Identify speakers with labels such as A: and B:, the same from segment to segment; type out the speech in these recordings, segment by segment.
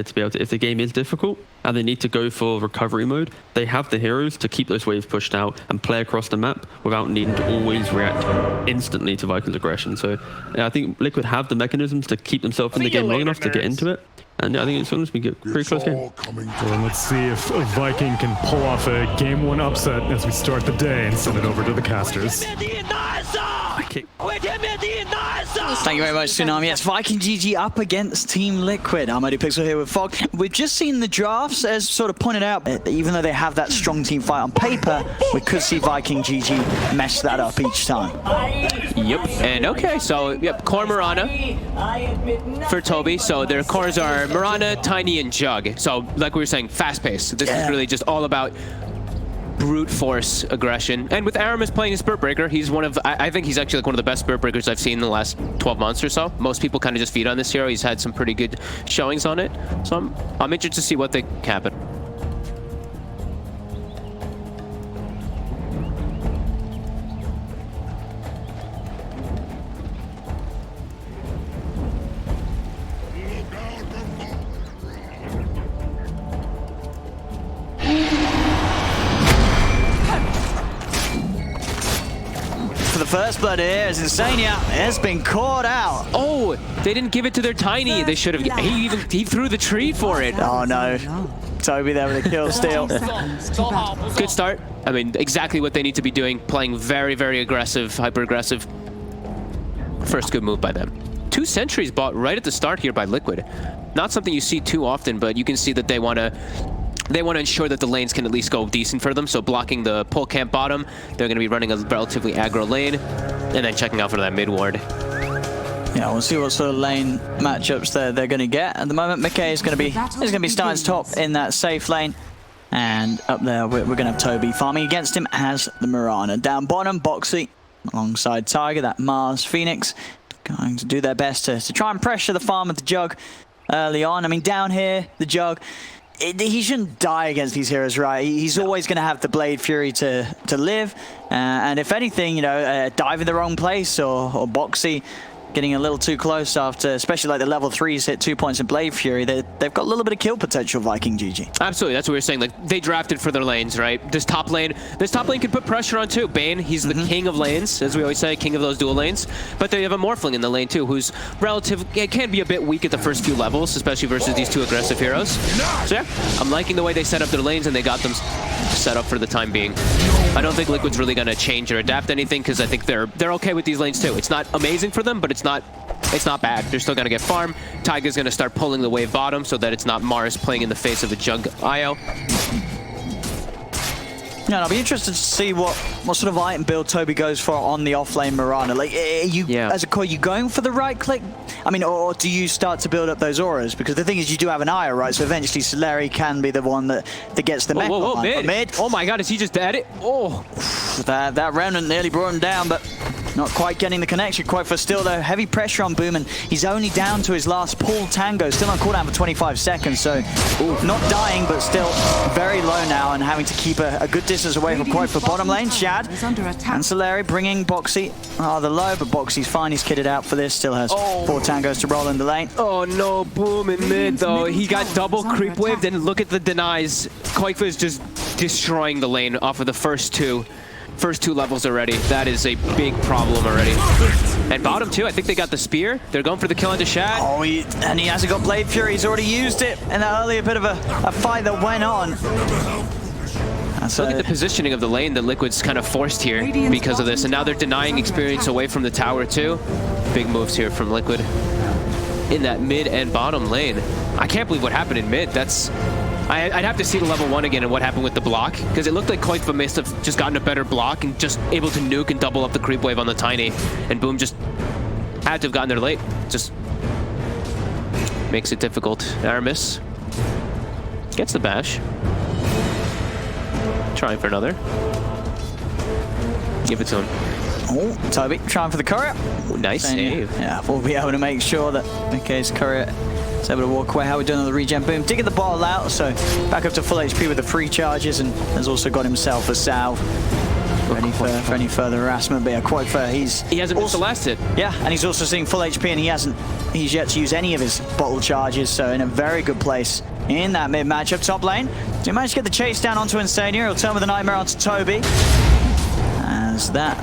A: to be able to, if the game is difficult and they need to go for recovery mode, they have the heroes to keep those waves pushed out and play across the map without needing to always react instantly to Vikings aggression. So yeah, I think Liquid have the mechanisms to keep themselves in the game long enough to get into it. And I think it's going to be a pretty close game.
B: Well, let's see if Viking can pull off a game 1 upset as we start the day and send it over to the casters.
C: Thank you very much, Tsunami. Yes, Viking GG up against Team Liquid. I'm Pixel here with Fog. We've just seen the drafts, as sort of pointed out, even though they have that strong team fight on paper, we could see Viking GG mess that up each time.
D: Yep, and okay, so yep, core Mirana for Toby. So their cores are Mirana, Tiny, and Jug. So like we were saying, fast pace. This is really just all about brute force aggression. And with Aramis playing his Spirit Breaker, he's one of, I think he's actually like one of the best Spirit Breakers I've seen in the last 12 months or so. Most people kind of just feed on this hero. He's had some pretty good showings on it. So I'm interested to see what they happen.
C: For the first blood here, as Insania has been caught out.
D: Oh, they didn't give it to their Tiny. They should have. He threw the tree for it.
C: Oh no. Toby there with a kill steal.
D: Good start. I mean, exactly what they need to be doing. Playing very, very aggressive, hyper-aggressive. First good move by them. 2 sentries bought right at the start here by Liquid. Not something you see too often, but you can see that they want to ensure that the lanes can at least go decent for them. So blocking the pole camp bottom, they're going to be running a relatively aggro lane, and then checking out for that mid ward.
C: Yeah, we'll see what sort of lane matchups they're going to get. At the moment, McKay is going to be starting top in that safe lane. And up there, we're going to have Toby farming against him as the Mirana. Down bottom, Boxy alongside Tiger, that Mars Phoenix, going to do their best to try and pressure the farm of the Jug early on. I mean, down here, the Jug, he shouldn't die against these heroes, right? He's always going to have the Blade Fury to live. And if anything, you know, dive in the wrong place or Boxy getting a little too close after, especially like the level 3s hit 2 points in Blade Fury, they've got a little bit of kill potential, Viking GG.
D: Absolutely, that's what we were saying. Like, they drafted for their lanes, right? This top lane can put pressure on too. Bane, he's the king of lanes, as we always say, king of those dual lanes. But they have a Morphling in the lane too, who's it can be a bit weak at the first few levels, especially versus these 2 aggressive heroes. So yeah, I'm liking the way they set up their lanes, and they got them set up for the time being. I don't think Liquid's really going to change or adapt anything, because I think they're okay with these lanes too. It's not amazing for them, but it's not bad. They're still going to get farm. Tiger's going to start pulling the wave bottom so that it's not Mars playing in the face of a Jug IO.
C: Yeah, I'll be interested to see what sort of item build Toby goes for on the offlane Mirana. Like, as a core, you going for the right click? I mean, or do you start to build up those auras? Because the thing is, you do have an IO, right? So eventually, Soleri can be the one that gets the mech.
D: Whoa, mid. Oh my God, is he just dead? Oh,
C: that remnant nearly brought him down, but not quite getting the connection quite for still though. Heavy pressure on Boom, and he's only down to his last pull tango, still on cooldown for 25 seconds, so not dying, but still very low now, and having to keep a good distance away from quite for bottom lane. Shad and Soleri bringing Boxy rather low, but Boxy's fine, he's kitted out for this, still has 4 tangos to roll in the lane.
D: Oh no, Boom in mid though. He got double creep waved, and look at the denies. Koifa is just destroying the lane off of the first two levels already. That is a big problem already. And bottom too, I think they got the spear. They're going for the kill onto Shad.
C: Oh, and he hasn't got Blade Fury. He's already used it in that earlier bit of a fight that went on.
D: Look at the positioning of the lane that Liquid's kind of forced here because of this. And now they're denying experience away from the tower too. Big moves here from Liquid in that mid and bottom lane. I can't believe what happened in mid. I'd have to see the level 1 again and what happened with the block, because it looked like Koifa must have just gotten a better block and just able to nuke and double up the creep wave on the Tiny, and Boom just had to have gotten there late. Just makes it difficult. Aramis gets the bash. Trying for another. Give it to him.
C: Oh, Toby trying for the courier.
D: Ooh, nice save.
C: Yeah, we'll be able to make sure that McKay's courier is able to walk away. How we doing on the regen? Boom, digging the bottle out, so back up to full HP with the free charges, and has also got himself a salve. ready for any further harassment. But yeah, quite fair.
D: He hasn't missed the last hit.
C: Yeah, and he's also seeing full HP, and he's yet to use any of his bottle charges, so in a very good place in that mid matchup. Top lane, so he managed to get the chase down onto Insania. He'll turn with the Nightmare onto Toby, as that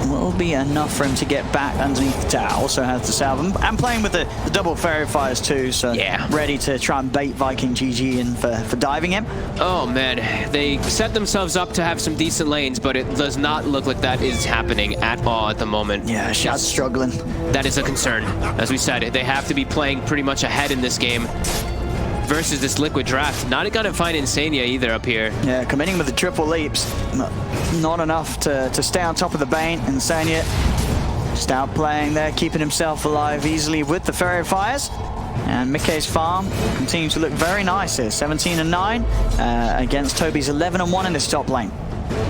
C: will be enough for him to get back underneath the tower. Also has the salve, and playing with the double fairy fires too, so
D: yeah,
C: ready to try and bait Viking GG in for diving him.
D: Oh man, they set themselves up to have some decent lanes, but it does not look like that is happening at all at the moment.
C: Yeah, Shad's struggling.
D: That is a concern. As we said, they have to be playing pretty much ahead in this game versus this Liquid draft. Not gonna find Insania either up here.
C: Yeah, committing with the triple leaps. Not enough to stay on top of the Bane. Insania just outplaying there, keeping himself alive easily with the Fairy Fires. And Mickey's farm continues to look very nice here. 17-9 against Toby's 11-1 in this top lane.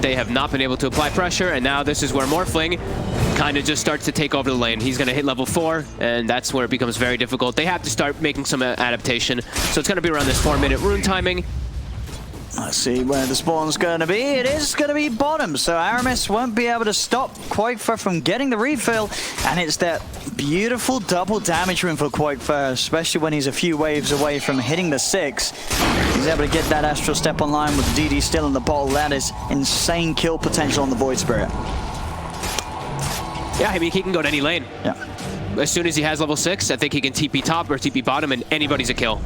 D: They have not been able to apply pressure, and now this is where Morphling kind of just starts to take over the lane. He's going to hit level 4, and that's where it becomes very difficult. They have to start making some adaptation, so it's going to be around this 4-minute rune timing.
C: Let's see where the spawn's going to be. It is going to be bottom, so Aramis won't be able to stop Quakefur from getting the refill, and it's that beautiful double damage rune for Quakefur, especially when he's a few waves away from hitting the 6. He's able to get that Astral Step online with DD still in the bottle. That is insane kill potential on the Void Spirit.
D: Yeah, I mean, he can go to any lane.
C: Yeah.
D: As soon as he has level 6, I think he can TP top or TP bottom, and anybody's a kill.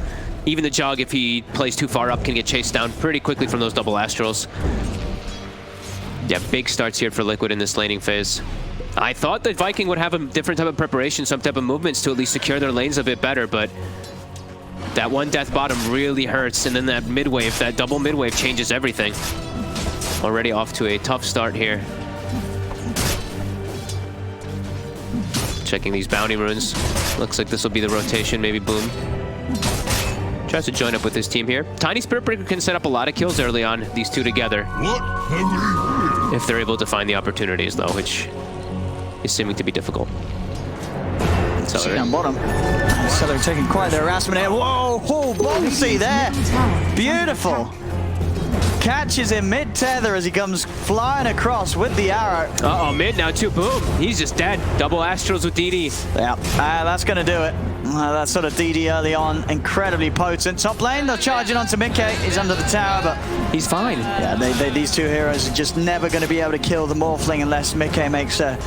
D: Even the Jug, if he plays too far up, can get chased down pretty quickly from those double Astrals. Yeah, big starts here for Liquid in this laning phase. I thought that Viking would have a different type of preparation, some type of movements to at least secure their lanes a bit better, but that one death bottom really hurts, and then that mid-wave, that double mid-wave changes everything. Already off to a tough start here. Checking these bounty runes. Looks like this will be the rotation, maybe Boom. Tries to join up with his team here. Tiny Spirit Breaker can set up a lot of kills early on, these two together. If they're able to find the opportunities, though, which is seeming to be difficult.
C: See on bottom. So they're taking quite the harassment here. Whoa, oh, Bombsy there. Beautiful. Catches him mid-tether as he comes flying across with the arrow.
D: Uh-oh, mid now too. Boom. He's just dead. Double Astrals with DD.
C: Yeah, that's going to do it. That sort of DD early on, incredibly potent. Top lane, they're charging onto Mickey. He's under the tower, but
D: he's fine.
C: Yeah, these two heroes are just never going to be able to kill the Morphling unless Mickey makes a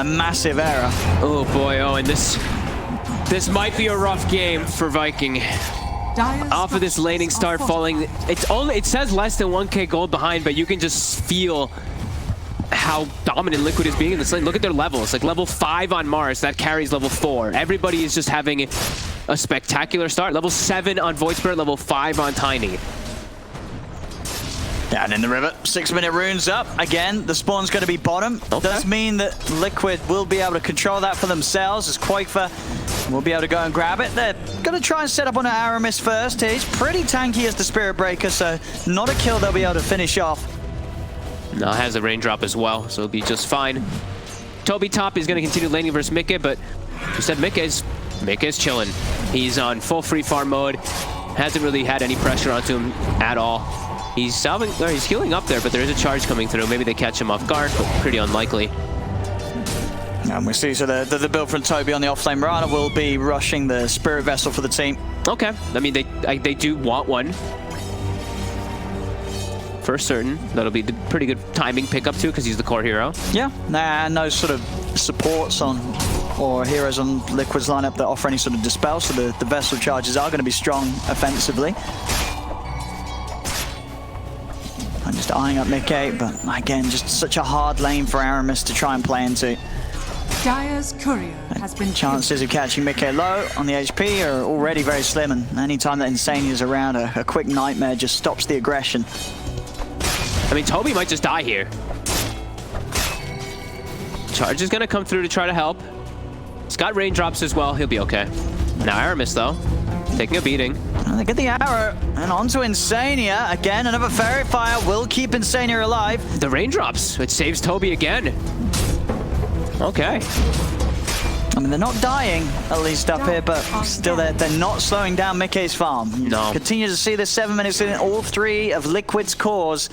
C: massive error.
D: Oh boy, oh, and this might be a rough game for Viking. Off of this laning start falling, it says less than 1k gold behind, but you can just feel how dominant Liquid is being in this lane. Look at their levels, like level 5 on Mars, that carries level 4. Everybody is just having a spectacular start. Level 7 on Void Spirit, level 5 on Tiny.
C: Down in the river, 6-minute runes up. Again, the spawn's going to be bottom. Okay. Does mean that Liquid will be able to control that for themselves, as Quakefur will be able to go and grab it. They're going to try and set up on Aramis first. He's pretty tanky as the Spirit Breaker, so not a kill they'll be able to finish off.
D: Now has a raindrop as well, so it'll be just fine. Toby top is going to continue laning versus Mickey, but you said Mickey's chilling. He's on full free farm mode. Hasn't really had any pressure onto him at all. He's salving, or he's healing up there, but there is a charge coming through. Maybe they catch him off guard, but pretty unlikely.
C: And we see, so the build from Toby on the offlane Rana will be rushing the Spirit Vessel for the team.
D: Okay, I mean, they do want one. For certain. That'll be pretty good timing pickup too, because he's the core hero.
C: Yeah, no sort of supports on or heroes on Liquid's lineup that offer any sort of dispel, so the Vessel charges are going to be strong offensively. I'm just eyeing up Mickey, but again, just such a hard lane for Aramis to try and play into.
E: Dire's courier has been
C: chances of catching Mickey low on the HP are already very slim, and anytime that Insania is around, a quick Nightmare just stops the aggression.
D: I mean, Toby might just die here. Charge is going to come through to try to help. He's got raindrops as well. He'll be okay. Now Aramis, though, taking a beating.
C: And they get the arrow, and onto Insania. Again, another Fairy Fire will keep Insania alive.
D: The raindrops, it saves Toby again. Okay.
C: I mean, they're not dying, at least up here, but still they're not slowing down Mickey's farm.
D: No.
C: Continue to see the 7 minutes in all 3 of Liquid's cores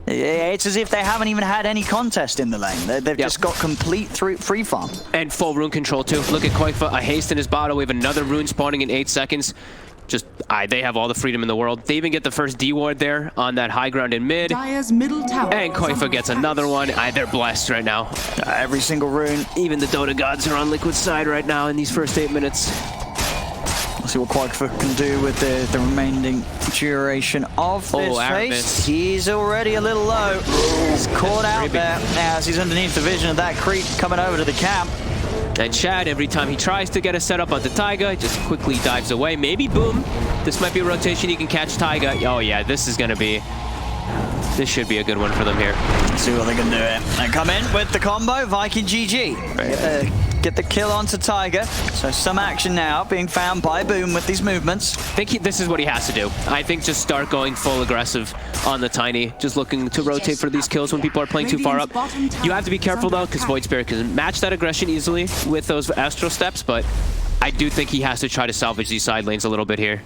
C: It's as if they haven't even had any contest in the lane. They've just got complete free farm.
D: And full rune control too. Look at Koifa, a haste in his bottle. We have another rune spawning in 8 seconds. They have all the freedom in the world. They even get the first D ward there on that high ground in mid.
E: Dire's middle tower
D: And Koifa gets another one. They're blessed right now.
C: Every single rune.
D: Even the Dota gods are on Liquid's side right now in these first 8 minutes.
C: We'll see what Koifa can do with the remaining duration of this phase. He's already a little low. He's caught out there as he's underneath the vision of that creep coming over to the camp.
D: And Shad, every time he tries to get a setup on the Taiga, just quickly dives away. Maybe boom. This might be a rotation. He can catch Taiga. Oh yeah, this should be a good one for them here.
C: Let's see what they can do here. And come in with the combo, Viking GG. Get the kill onto Tiger. So some action now being found by Boom with these movements.
D: I think this is what he has to do. I think just start going full aggressive on the Tiny. Just looking to rotate for these kills when people are playing too far up. You have to be careful though, because Void Spirit can match that aggression easily with those Astral Steps, but I do think he has to try to salvage these side lanes a little bit here.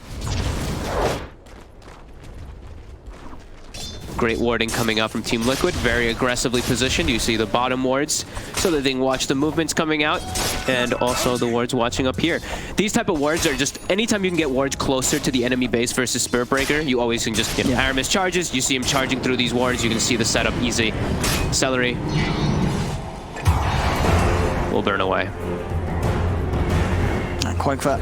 D: Great warding coming out from Team Liquid, very aggressively positioned. You see the bottom wards so that they can watch the movements coming out, and also the wards watching up here. These type of wards are just, anytime you can get wards closer to the enemy base versus Spirit Breaker, you always can just, Aramis charges, you see him charging through these wards, you can see the setup easy. Celery will burn away.
C: Koifa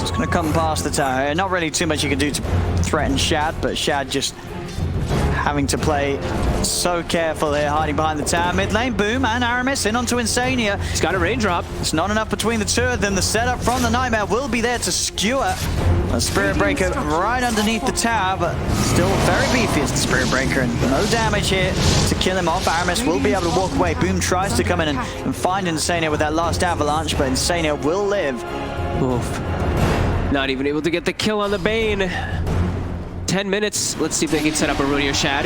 C: is going to come past the tower. Not really too much you can do to threaten Shad, but Shad just having to play so careful here, hiding behind the tower. Mid lane, Boom and Aramis in onto Insania.
D: He's got a raindrop.
C: It's not enough between the two of them. The setup from the Nightmare will be there to skewer a Spirit Breaker right underneath the tower, but still very beefy as the Spirit Breaker, and no damage here to kill him off. Aramis will be able to walk away. Boom tries to come in and find Insania with that last avalanche, but Insania will live.
D: Oof. Not even able to get the kill on the Bane. 10 minutes. Let's see if they can set up a rune here, Shad.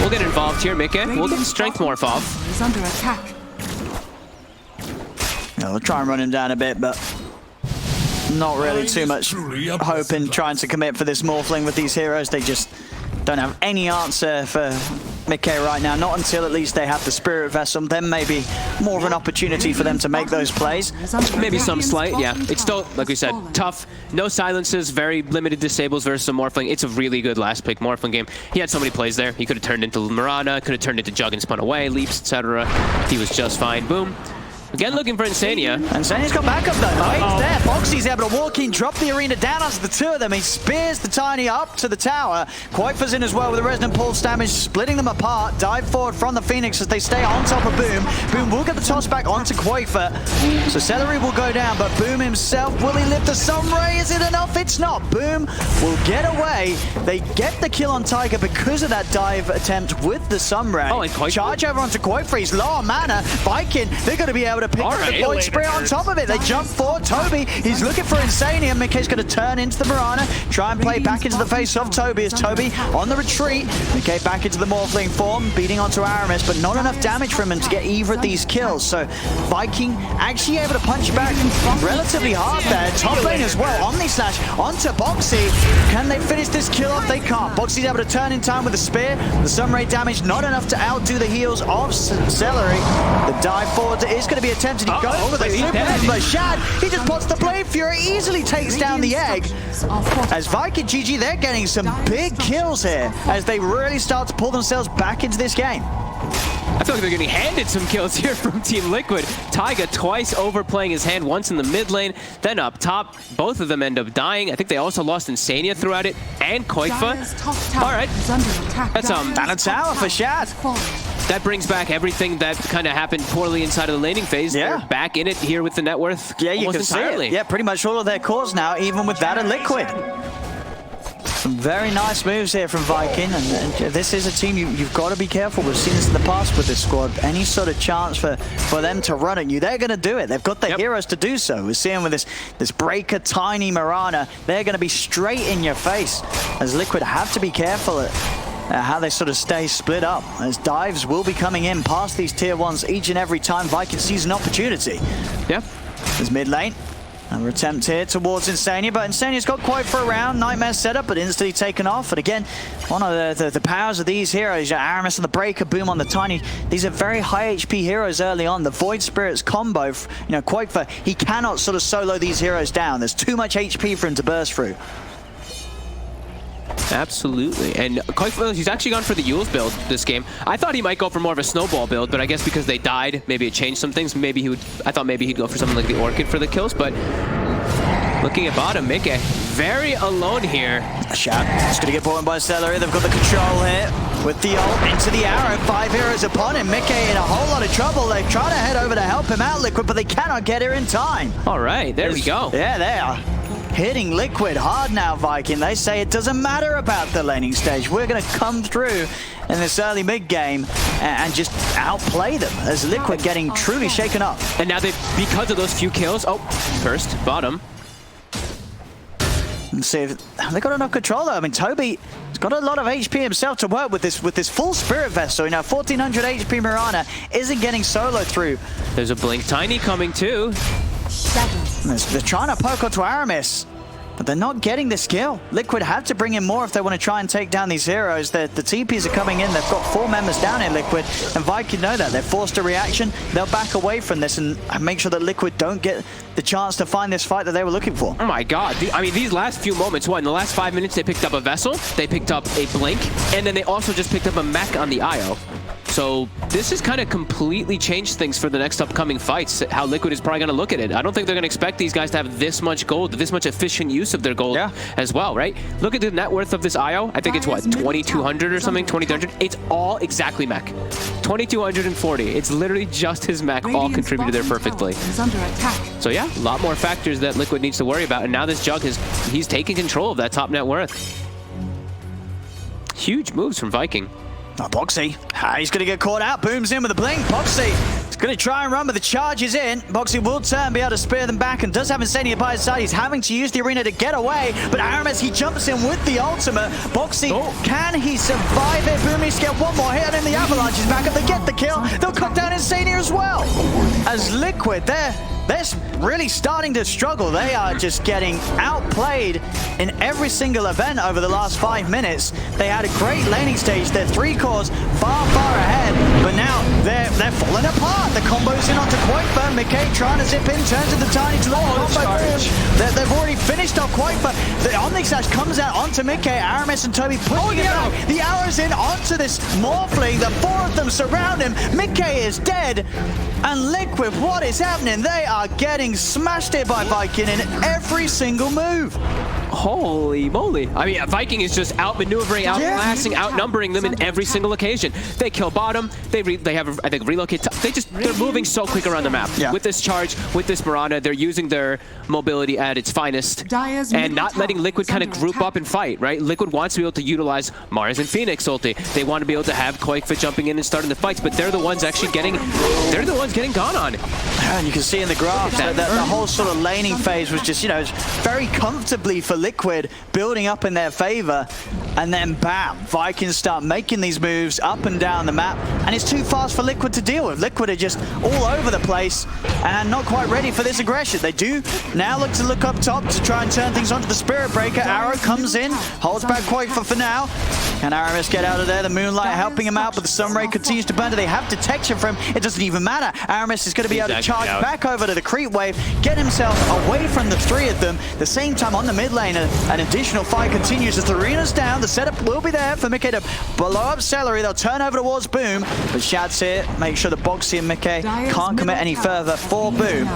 D: We'll get involved here, Mika. We'll get the Strength Morph off.
E: Is under attack.
C: We'll try and run him down a bit, but not really too much hope in trying to commit for this Morphling with these heroes. They just don't have any answer for Mickey right now, not until at least they have the Spirit Vessel. Then maybe more of an opportunity for them to make those plays.
D: Maybe some slight, yeah. It's still, like we said, tough. No silences, very limited disables versus a Morphling. It's a really good last pick Morphling game. He had so many plays there. He could have turned into Mirana, could have turned into Jug and spun away, leaps, etc. He was just fine. Boom. Again, looking for Insania.
C: Insania's got backup though. Wait's there. Boxy's able to walk in, drop the arena down onto the two of them. He spears the Tiny up to the tower. Koifa's in as well with the Resonant Pulse damage, splitting them apart. Dive forward from the Phoenix as they stay on top of Boom. Boom will get the toss back onto Koifa. So Celery will go down, but Boom himself, will he lift the Sunray? Is it enough? It's not. Boom will get away. They get the kill on Tiger because of that dive attempt with the Sunray.
D: Oh, and Koifa.
C: Charge over onto Koifa. He's low on mana. Viking, they're going to be able to pick up the Void Spray on top of it. They jump forward. Toby, he's looking for Insania. Mickey's going to turn into the Mirana, try and play back into the face of Toby as Toby on the retreat. Mickey back into the Morphling form, beating onto Aramis, but not enough damage from him to get either of these kills. So Viking actually able to punch back relatively hard there. Top lane as well. Omni Slash onto Boxy. Can they finish this kill off? They can't. Boxy's able to turn in time with the spear. The Sunray damage not enough to outdo the heals of Celery. The dive forward is going to be attempted. He goes for the super, but Shad, he just puts the Blade Fury, easily takes down the egg. As Viking GG, they're getting some big kills here as they really start to pull themselves back into this game.
D: I feel like they're getting handed some kills here from Team Liquid. Taiga twice overplaying his hand, once in the mid lane, then up top. Both of them end up dying. I think they also lost Insania throughout it, and Koifa. All right, that's
C: down a tower for Shad.
D: That brings back everything that kind of happened poorly inside of the laning phase.
C: Yeah.
D: They're back in it here with the net worth.
C: Yeah, you can
D: entirely.
C: see it. Yeah, pretty much all of their cores now, even with that and Liquid. Some very nice moves here from Viking, and this is a team you've got to be careful. We've seen this in the past with this squad. Any sort of chance for them to run at you, they're going to do it. They've got the heroes to do so. We're seeing with this Breaker, Tiny, Mirana, they're going to be straight in your face, as Liquid have to be careful at how they sort of stay split up, as dives will be coming in past these tier 1s each and every time Viking sees an opportunity.
D: Yeah.
C: There's mid lane. Another attempt here towards Insania, but Insania's got quite for a round. Nightmare setup, but instantly taken off. And again, one of the powers of these heroes, Aramis on the Breaker, Boom on the Tiny. These are very high HP heroes early on. The Void Spirits combo, you know, Quakefer, he cannot sort of solo these heroes down. There's too much HP for him to burst through.
D: Absolutely, and Quakefer, he's actually gone for the Yules build this game. I thought he might go for more of a snowball build, but I guess because they died, maybe it changed some things. Maybe he would. I thought maybe he'd go for something like the Orchid for the kills, but looking at bottom, Mickey very alone here.
C: Shad is going to get bought in by Celery. They've got the control here with the ult into the arrow. 5 heroes upon him. Mickey in a whole lot of trouble. They're trying to head over to help him out, Liquid, but they cannot get here in time.
D: All right, there we go.
C: Yeah, they are hitting Liquid hard now, Viking. They say it doesn't matter about the laning stage. We're going to come through in this early mid game and just outplay them as Liquid getting truly shaken up.
D: And now they, because of those few kills, first, bottom.
C: And see if they got enough control though. I mean, Toby's got a lot of HP himself to work with this full Spirit Vessel. You know, 1400 HP Mirana isn't getting solo through.
D: There's a Blink Tiny coming too.
C: They're trying to poke onto Aramis, but they're not getting the skill. Liquid have to bring in more if they want to try and take down these heroes. The TPs are coming in. They've got 4 members down in Liquid, and Viking know that. They're forced a reaction. They'll back away from this and make sure that Liquid don't get the chance to find this fight that they were looking for.
D: Oh my god. I mean, these last few moments, in the last 5 minutes, they picked up a Vessel, they picked up a Blink, and then they also just picked up a mech on the IO. So this has kind of completely changed things for the next upcoming fights, how Liquid is probably going to look at it. I don't think they're going to expect these guys to have this much gold, this much efficient use of their gold as well, right? Look at the net worth of this IO. I think it's what, 2,200 or something, 2,300? It's all exactly mech. 2,240. It's literally just his mech all contributed there perfectly. So yeah, a lot more factors that Liquid needs to worry about. And now this Jug, he's taking control of that top net worth. Huge moves from Viking.
C: Oh, Boxy, he's going to get caught out. Boom's in with a blink. Boxy is going to try and run, but the charge is in. Boxy will turn, be able to spear them back, and does have Insania by his side. He's having to use the arena to get away, but Aramis, he jumps in with the ultimate. Boxy, can he survive it? Boom needs to get one more hit, and then the Avalanche is back up. They get the kill. They'll cut down Insania as well. As Liquid, they're really starting to struggle. They are just getting outplayed in every single event over the last 5 minutes. They had a great laning stage. Their 3 cores far ahead, but now they're falling apart. The combo's in onto Quakefer. McKay trying to zip in, turns to the Tiny to let the combo. They've already finished off Quakefer. The Omnic Slash comes out onto McKay. Aramis and Toby pushing it back. The arrow's in onto this Morphling. The 4 of them surround him. McKay is dead. And Liquid, what is happening? They are getting smashed here by Viking in every single move.
D: Holy moly. I mean, Viking is just outmaneuvering, outclassing, outnumbering them in every single occasion. They kill bottom, they have, I think, relocate. They're moving so quick around the map. With this charge, with this Mirana, they're using their mobility at its finest and not letting Liquid kind of group up and fight, right? Liquid wants to be able to utilize Mars and Phoenix ulti. They want to be able to have Quakefer jumping in and starting the fights, but they're the ones actually getting gone on.
C: And you can see in the graph that the whole sort of laning phase was just, you know, very comfortably for Liquid, building up in their favor, and then bam, Vikings start making these moves up and down the map, and it's too fast for Liquid to deal with. Liquid are just all over the place and not quite ready for this aggression. They do now look up top to try and turn things onto the Spirit Breaker. Arrow comes in, holds back Quakefer for now. Can Aramis get out of there? The Moonlight helping him out, but the Sunray continues to burn. Do they have detection for him? It doesn't even matter. Aramis is going to be able to charge back over to the creep wave, get himself away from the 3 of them. At the same time, on the mid lane, an additional fight continues as the arena's down. The setup will be there for Mickey to blow up Celery. They'll turn over towards Boom, but Shad's here. Make sure the Boxy and Mickey can't commit any further for Boom.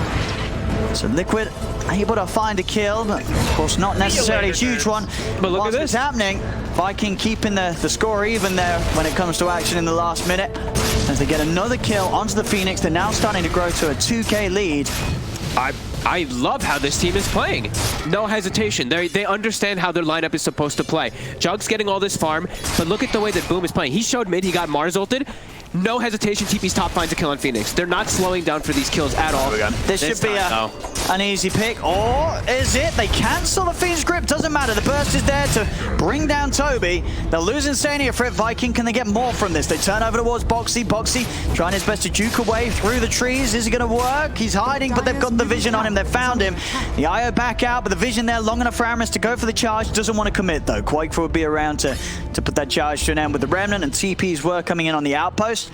C: So Liquid able to find a kill, but of course not necessarily a huge one.
D: But look at this.
C: What's happening? Viking keeping the score even there when it comes to action in the last minute. As they get another kill onto the Phoenix, they're now starting to grow to a 2K lead.
D: I love how this team is playing. No hesitation. They understand how their lineup is supposed to play. Jug's getting all this farm, but look at the way that Boom is playing. He showed mid, he got Mars ulted. no hesitation, TP's top finds a kill on Phoenix. They're not slowing down for these kills at all.
C: This should be an easy pick, or is it? They cancel the Fiend's Grip, doesn't matter. The burst is there to bring down Toby. They'll lose Insania for it. Viking, can they get more from this? They turn over towards Boxy. Boxy trying his best to juke away through the trees. Is it going to work? He's hiding, but they've got the vision on him. They've found him. The IO back out, but the vision there long enough for Aramis to go for the charge. Doesn't want to commit, though. Quake will be around to put that charge to an end with the Remnant, and TPs were coming in on the outpost.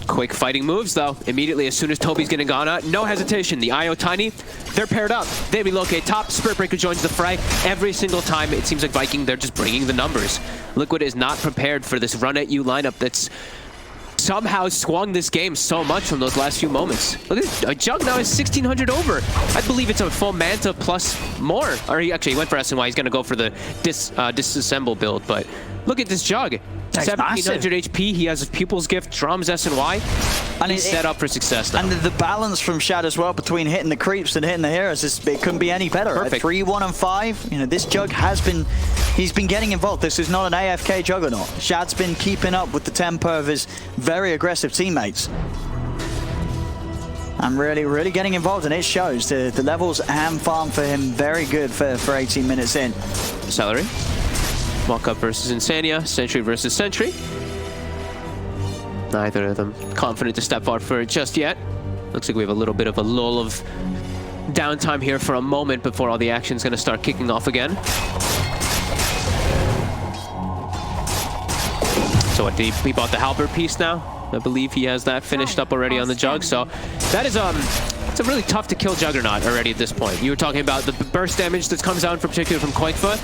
D: Quick fighting moves, though. Immediately, as soon as Toby's getting gone out, no hesitation. The IO Tiny, they're paired up. They relocate top. Spirit Breaker joins the fray. Every single time, it seems like Viking, they're just bringing the numbers. Liquid is not prepared for this run-at-you lineup that's somehow swung this game so much from those last few moments. Look at this. Jug now is 1,600 over. I believe it's a full Manta plus more. Or he went for SNY. He's going to go for the disassemble build, but look at this Jug. 1,700 HP. He has his Pupil's Gift, Drums, SNY. And he's set up for success now.
C: And the balance from Shad as well between hitting the creeps and hitting the heroes, it couldn't be any better.
D: Perfect.
C: 3, 1, and 5. You know, this Jug he's been getting involved. This is not an AFK Juggernaut. Shad's been keeping up with the tempo of his very aggressive teammates. And really, really getting involved, and it shows. The levels and farm for him very good for 18 minutes in.
D: Celery. Walk up versus Insania, Sentry versus Sentry. Neither of them confident to step out for it just yet. Looks like we have a little bit of a lull of downtime here for a moment before all the action's going to start kicking off again. So what, he bought the Halberd piece now? I believe he has that finished up already on the Jug. So that is it's a really tough to kill Juggernaut already at this point. You were talking about the burst damage that comes out, particularly from Quakefoot.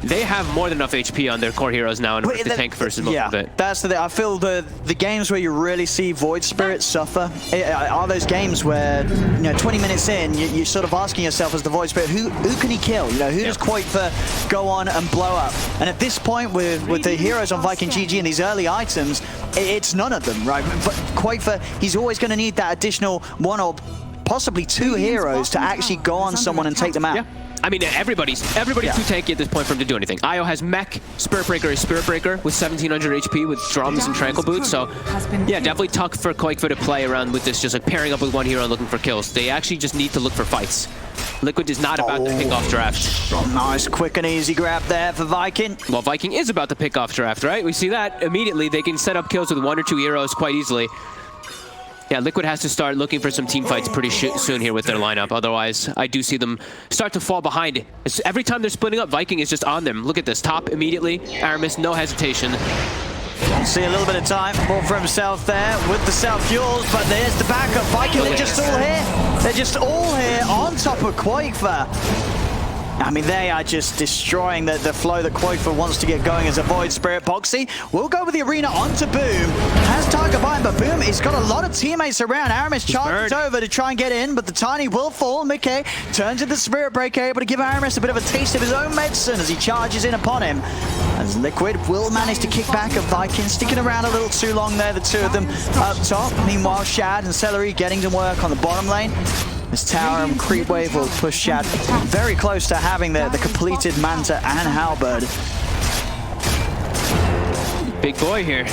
D: They have more than enough HP on their core heroes now in order to tank versus most of it. That's
C: the thing. I feel the games where you really see Void Spirit suffer are those games where, 20 minutes in, you're sort of asking yourself as the Void Spirit, who can he kill? Who does Quakefoot go on and blow up? And at this point, with the heroes on Viking GG and these early items, it's none of them, right? But Quakefoot, he's always going to need that additional 1 or possibly 2 heroes to actually go on someone and take them out.
D: Yeah. I mean, everybody's too tanky at this point for him to do anything. IO has Mech, Spirit Breaker is Spirit Breaker with 1,700 HP with Drums and Tranquil Boots. So, yeah, definitely tough for Quakefoot to play around with this, just like pairing up with one hero and looking for kills. They actually just need to look for fights. Liquid is not about to pick off draft.
C: Nice, quick and easy grab there for Viking.
D: Well, Viking is about to pick off draft, right? We see that immediately. They can set up kills with 1 or 2 heroes quite easily. Yeah, Liquid has to start looking for some team fights pretty soon here with their lineup. Otherwise, I do see them start to fall behind. Every time they're splitting up, Viking is just on them. Look at this. Top immediately. Aramis, no hesitation.
C: See a little bit of time more for himself there with the self-fuels, but there's the backup. Viking, they're just all here. They're just all here on top of Quakefoot. I mean, they are just destroying the flow that Quakefoot wants to get going as a Void Spirit. Boxy will go with the arena onto Boom. Has target behind, but Boom, he's got a lot of teammates around. Aramis charges over to try and get in, but the Tiny will fall. McKay turns to the Spirit Breaker, able to give Aramis a bit of a taste of his own medicine as he charges in upon him. As Liquid will manage to kick back a Viking, sticking around a little too long there, the two of them up top. Meanwhile, Shad and Celery getting to work on the bottom lane. This tower and creep wave will push Shad very close to having the completed Manta and Halberd.
D: Big boy here.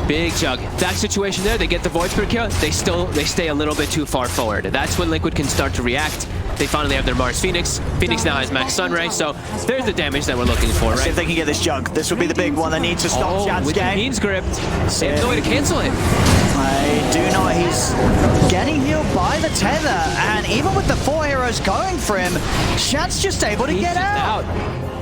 D: Big Jug. That situation there, they get the Void Spirit kill, they stay a little bit too far forward. That's when Liquid can start to react. They finally have their Mars Phoenix. Phoenix now has Max Sunray, so there's the damage that we're looking for, right?
C: See if they can get this Jug. This will be the big one that needs to stop Shad's game.
D: With the Grip, they have no way to cancel it.
C: I do not. He's getting healed by the tether, and even with the 4 heroes going for him, Shad's just able to get out.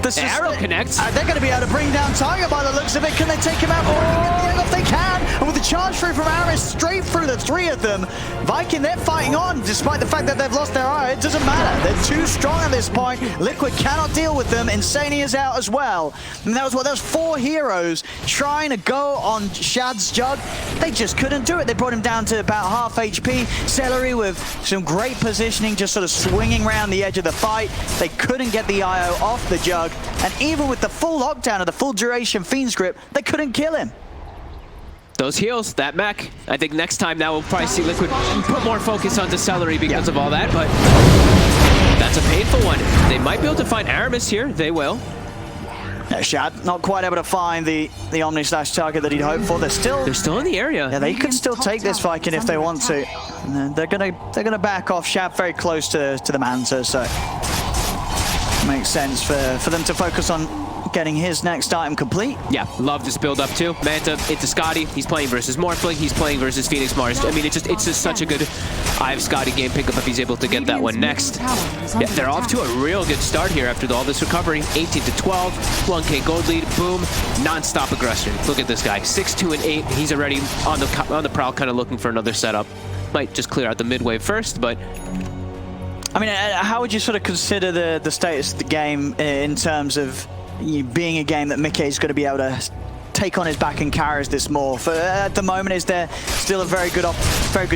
D: The arrow connects.
C: They're going to be able to bring down Tiger by the looks of it. Can they take him out? Oh, if they can. And with the charge through from Aramis, straight through the 3 of them. Viking, they're fighting on, despite the fact that they've lost their eye. It doesn't matter. They're too strong at this point. Liquid cannot deal with them. Insania is out as well. And that was 4 heroes trying to go on Shad's Jug. They just couldn't do it. They brought him down to about half HP. Celery with some great positioning, just sort of swinging around the edge of the fight. They couldn't get the IO off the Jug. And even with the full lockdown of the full duration Fiend's Grip, they couldn't kill him.
D: Those heals, that mech. I think next time now we'll probably see Liquid put more focus onto Celery because of all that, but that's a painful one. They might be able to find Aramis here. They will.
C: Yeah, Shad not quite able to find the Omni-Slash target that he'd hoped for. They're still
D: in the area.
C: Yeah, they could still take this Viking if they want to. And they're gonna back off. Shad very close to the Manta, so makes sense for them to focus on getting his next item complete.
D: Yeah, love this build up too. Manta into Scotty. He's playing versus Morphling. He's playing versus Phoenix Mars. I mean, it's just such a good Scotty game pickup if he's able to get that one next. Yeah, they're off to a real good start here after all this recovery. 18 to 12, 1K gold lead, boom, non-stop aggression. Look at this guy, 6-2 and 8. He's already on the prowl, kind of looking for another setup. Might just clear out the mid wave first, but.
C: I mean, how would you sort of consider the status of the game in terms of being a game that Mickey is going to be able to take on his back and carries this more? At the moment, is there still a very good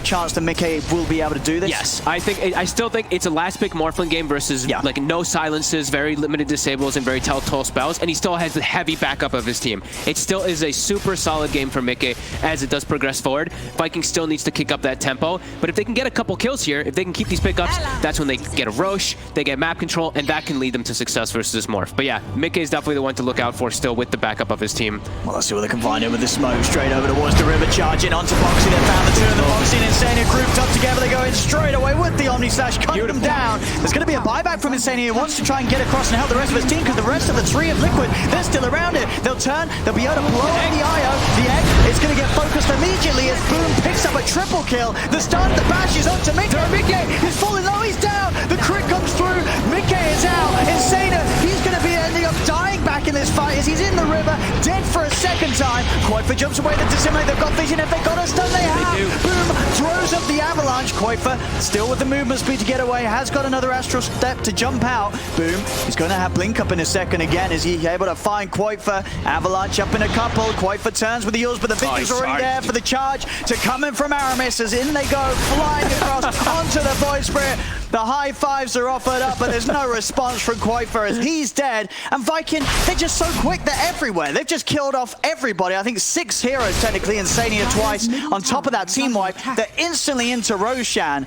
C: chance that Mickey will be able to do this?
D: Yes, I still think it's a last pick Morphling game versus like no silences, very limited disables, and very telltale spells, and he still has the heavy backup of his team. It still is a super solid game for Mickey as it does progress forward. Viking still needs to kick up that tempo, but if they can get a couple kills here, if they can keep these pickups, that's when they get a Roche, they get map control, and that can lead them to success versus this Morph. But yeah, Mickey is definitely the one to look out for still with the backup of his team.
C: Well, let's see what they can find here with the smoke. Straight over towards the river, charging onto Boxy. They found the two of the Boxy and Insania grouped up together. They go in straight away with the Omni-Slash, cutting them down. There's going to be a buyback from Insania, who wants to try and get across and help the rest of his team, because the rest of the three of Liquid, they're still around it. They'll turn, they'll be able to blow up the IO. The egg is going to get focused immediately as Boom picks up a triple kill. The start of the bash is onto Mickey. Mickey is falling low, he's down. The crit comes through. Mickey is out. Insania, he's going to be ending up dying back in this fight as he's in the river, dead for a second time. Koifer jumps away, the dissimulate, they've got vision, if they got a stun, they have. Boom throws up the avalanche. Koifer still with the movement speed to get away, has got another astral step to jump out. Boom, he's going to have blink up in a second again. Is he able to find Koifer? Avalanche up in a couple. Koifer turns with the Eels, but the vision's already there for the charge to come in from Aramis as in they go, flying across onto the Void Spirit. The high fives are offered up, but there's no response from Koifer as he's dead. And Viking, they're just so quick, they're everywhere. They've just killed off everybody. I think 6 heroes technically, Insania twice. On top of that team wipe, they're instantly into Roshan.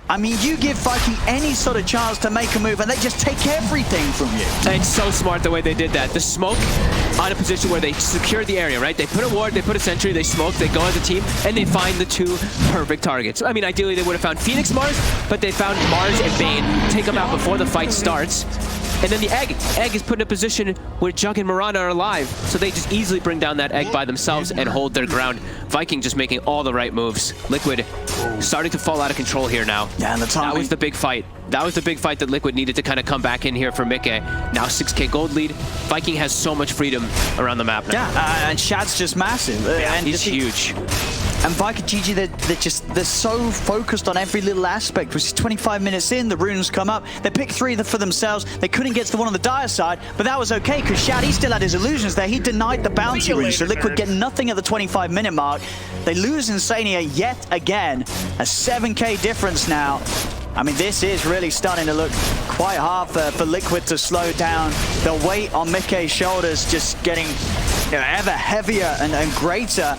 C: I mean, you give Viking any sort of chance to make a move and they just take everything from you.
D: It's so smart the way they did that. The smoke on a position where they secure the area, right? They put a ward, they put a sentry, they smoke, they go as a team, and they find the 2 perfect targets. I mean, ideally they would have found Phoenix Mars, but they found Mars and Bane, take them out before the fight starts. And then the egg is put in a position where Jug and Mirana are alive, so they just easily bring down that egg by themselves and hold their ground. Viking just making all the right moves. Liquid starting to fall out of control here now.
C: Yeah, and the timing.
D: That was the big fight. That was the big fight that Liquid needed to kind of come back in here for Mickey. Now 6K gold lead. Viking has so much freedom around the map now.
C: Yeah, and Shad's just massive.
D: Yeah,
C: and
D: he's huge.
C: And Viking GG, they're so focused on every little aspect, which is 25 minutes in, the runes come up, they pick 3 for themselves, they couldn't get to the one on the dire side, but that was okay, because Shad, he still had his illusions there, he denied the bounty rune, so Liquid get nothing at the 25-minute mark. They lose Insania yet again, a 7K difference now. I mean, this is really starting to look quite hard for Liquid to slow down. The weight on Mickey's shoulders just getting ever heavier and greater.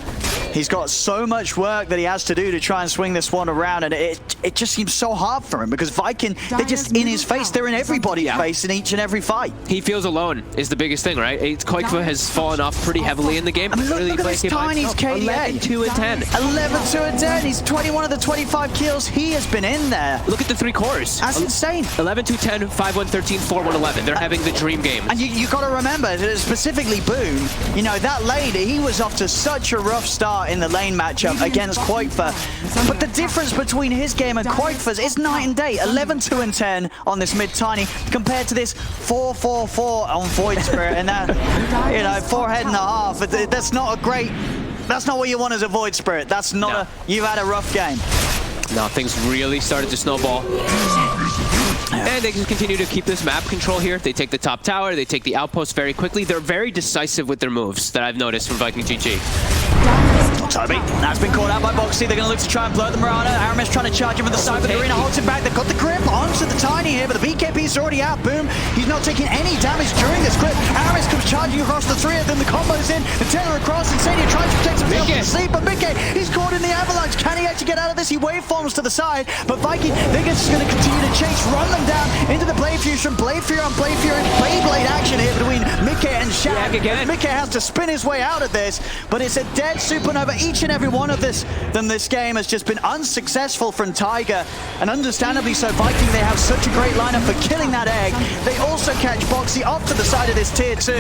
C: He's got so much work that he has to do to try and swing this one around, and it just seems so hard for him because Viking, they're just in his face. They're in everybody's face in each and every fight.
D: He feels alone is the biggest thing, right? Koifer has fallen off pretty heavily in the game.
C: I mean, look at this tiny KDA.
D: 11-2 and 10.
C: 11-2 and 10. He's 21 of the 25 kills. He has been in there.
D: Look at the 3 cores.
C: That's insane.
D: 11-2, 10, 5-1, 13, 4-1, 11. They're having the dream game.
C: And you got to remember, specifically Boom, you know, that lane, he was off to such a rough start in the lane matchup against Koifer. But the difference between his game and Koifer's is night and day. 11-2 and 10 on this mid-tiny compared to this 4-4-4 on Void Spirit. And that, you know, 4.5. That's not a great, that's not what you want as a Void Spirit. That's not you've had a rough game.
D: Now things really started to snowball. And they can continue to keep this map control here. They take the top tower, they take the outpost very quickly. They're very decisive with their moves that I've noticed from Viking GG.
C: Toby, that's been caught out by Boxy. They're going to look to try and blow the Mirana. Aramis trying to charge him with the side, but the arena holds him back. They've got the grip onto the Tiny here, but the BKB's already out. Boom, he's not taking any damage during this grip. Aramis comes charging across the 3 of them. The combo's in. The Taylor across. Insania tries to protect himself from the sleep, but Mickey, he's caught in the avalanche. Can he actually get out of this? He waveforms to the side, but Viking, they're just going to continue to chase, run them down into the Blade Fusion. Blade Fury on Blade Fury. Blade action here between Mickey Mickey and Shad.
D: again.
C: Mickey has to spin his way out of this, but it's a dead supernova. Each and every one of this game has just been unsuccessful from Tiger, and understandably so. Viking, they have such a great lineup for killing that egg. They also catch Boxy off to the side of this tier 2.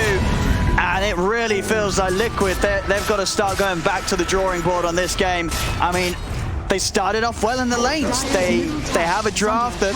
C: And it really feels like Liquid, they've got to start going back to the drawing board on this game. I mean, they started off well in the lanes. They have a draft that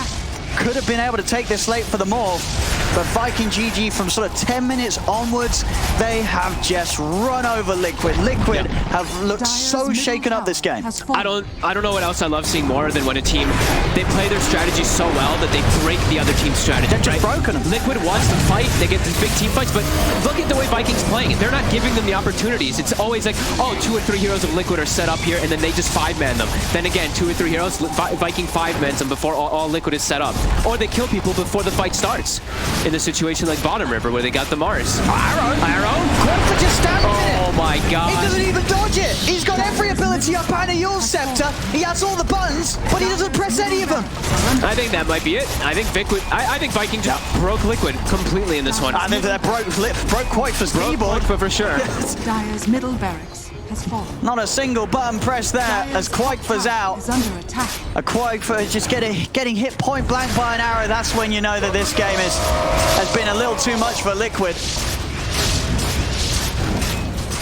C: could have been able to take this late for the Morph. But Viking GG from sort of 10 minutes onwards, they have just run over Liquid. Liquid have looked so shaken up this game.
D: I don't know what else I love seeing more than when a team, they play their strategy so well that they break the other team's strategy.
C: They've just broken them.
D: Liquid wants to fight, they get these big team fights, but look at the way Viking's playing it. They're not giving them the opportunities. It's always like, oh, 2 or 3 heroes of Liquid are set up here, and then they just 5-man them. Then again, 2 or 3 heroes, Viking 5-mans them before all Liquid is set up. Or they kill people before the fight starts. In a situation like Bottom River where they got the Mars. Arrow?
C: Quackfa just stands in it.
D: Oh my god.
C: He doesn't even dodge it. He's got every ability up behind a Yule Scepter. He has all the buttons, but he doesn't press any of them.
D: I think that might be it. I think Viking just broke Liquid completely in this one.
C: I think that broke Quackfa's keyboard.
D: For sure.
E: Dire's middle barracks has fallen.
C: Not a single button press there as Quackfa's out.
E: Is under attack.
C: A Quackfa is just getting hit point blank by an arrow. That's when you know that this game has been a little too much for Liquid.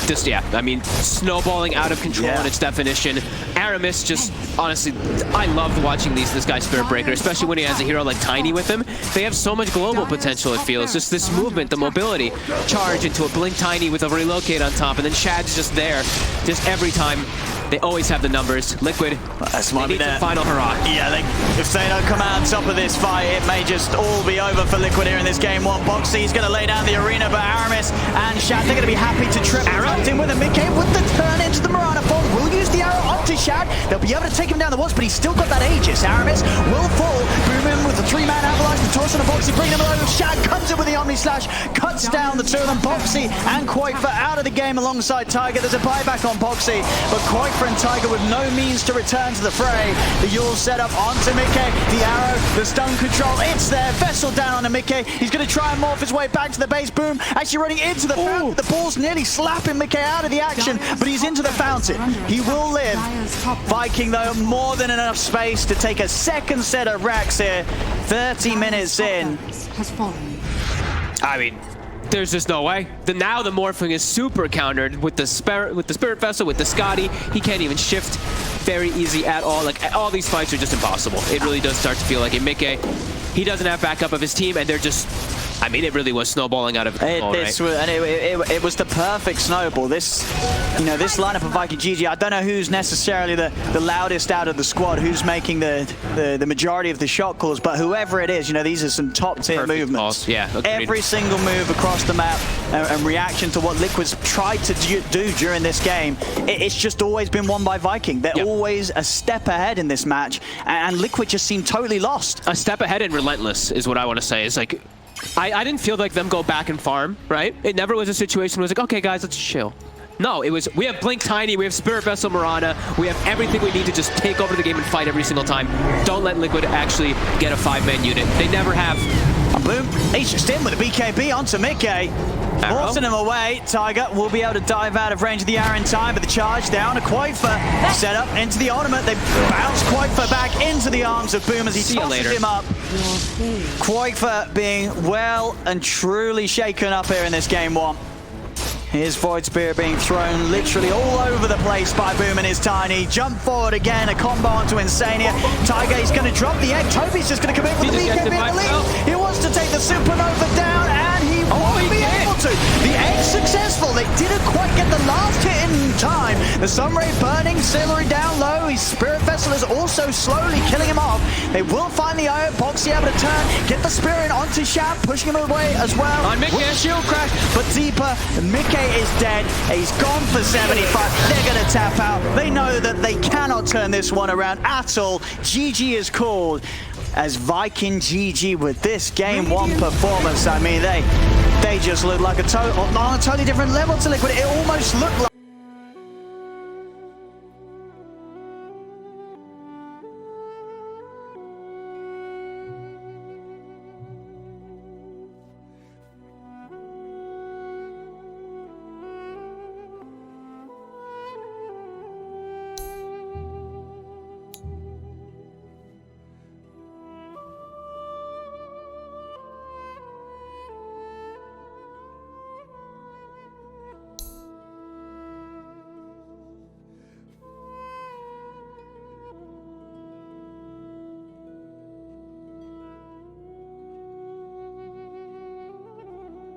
D: Just, yeah, I mean, snowballing out of control in its definition. Aramis just, honestly, I loved watching this guy Spirit Breaker, especially when he has a hero like Tiny with him. They have so much global potential, it feels. Just this movement, the mobility, charge into a Blink Tiny with a relocate on top, and then Shad's just there, just every time. They always have the numbers. Liquid, they need the final hurrah.
C: Yeah, if they don't come out on top of this fight, it may just all be over for Liquid here in this game 1. Boxy's going to lay down the arena, but Aramis and Shad, they're going to be happy to trip in with a Mickey with the turn into the Mirana bomb. Will use the arrow onto Shad. They'll be able to take him down the walls, but he's still got that Aegis. Aramis will fall. Boom in with the 3-man avalanche. The toss on a Boxy, bringing him along. Shad comes in with the Omni Slash, cuts down the 2 of them. Boxy and Quackfa out of the game alongside Tiger. There's a buyback on Boxy, but Quackfa and Tiger with no means to return to the fray. The Yule set up onto Mickey. The arrow, the stun control, it's there. Vessel down on the Mickey. He's going to try and morph his way back to the base. Boom, actually running into the fountain. The ball's nearly slapping Mickey out of the action, but he's into the fountain. He will live. Viking, though, more than enough space to take a second set of racks here. 30 minutes in.
D: I mean, there's just no way. Now the Morphling is super countered with the Spirit Vessel, with the Scotty. He can't even shift very easy at all. Like, all these fights are just impossible. It really does start to feel like it. Mickey, he doesn't have backup of his team, and they're just, I mean, it really was snowballing out of control,
C: it was the perfect snowball. This lineup of Viking GG, I don't know who's necessarily the loudest out of the squad, who's making the majority of the shot calls, but whoever it is, these are some top tier movements.
D: Calls. Yeah,
C: every single move across the map and reaction to what Liquid's tried to do during this game, it's just always been won by Viking. They're always a step ahead in this match, and Liquid just seemed totally lost.
D: A step ahead and relentless is what I want to say. It's like, I didn't feel like them go back and farm, right? It never was a situation where it was like, okay, guys, let's chill. No, it was, we have Blink Tiny, we have Spirit Vessel Mirana, we have everything we need to just take over the game and fight every single time. Don't let Liquid actually get a 5-man unit. They never have.
C: And boom, he's just in with a BKB onto Mickey. Forcing him away. Tiger will be able to dive out of range of the arrow in time, but the charge down to Quackfa. Set up into the ultimate. They bounce Quackfa back into the arms of Boom as he tosses him up. Quackfa being well and truly shaken up here in this game 1. Here's Void Spirit being thrown literally all over the place by Boom and his Tiny. Jump forward again, a combo onto Insania. Tiger, he's going to drop the egg. Toby's just going to come in for the BKB in the lead. He wants to take the Supernova down, and he won't be able to. The egg successful. They didn't quite get the last hit in time. The Sunray burning, Sillery down low. His Spirit Vessel is also slowly killing him off. They will find the Iron Boxy able to turn, get the Spirit onto Shad, pushing him away as well.
D: On Mickey.
C: With the shield crash, but deeper. Mickey is dead. He's gone for 75. They're going to tap out. They know that they cannot turn this one around at all. GG is called as Viking GG with this game 1 performance. I mean, they just look like on a totally different level to Liquid. It almost looked like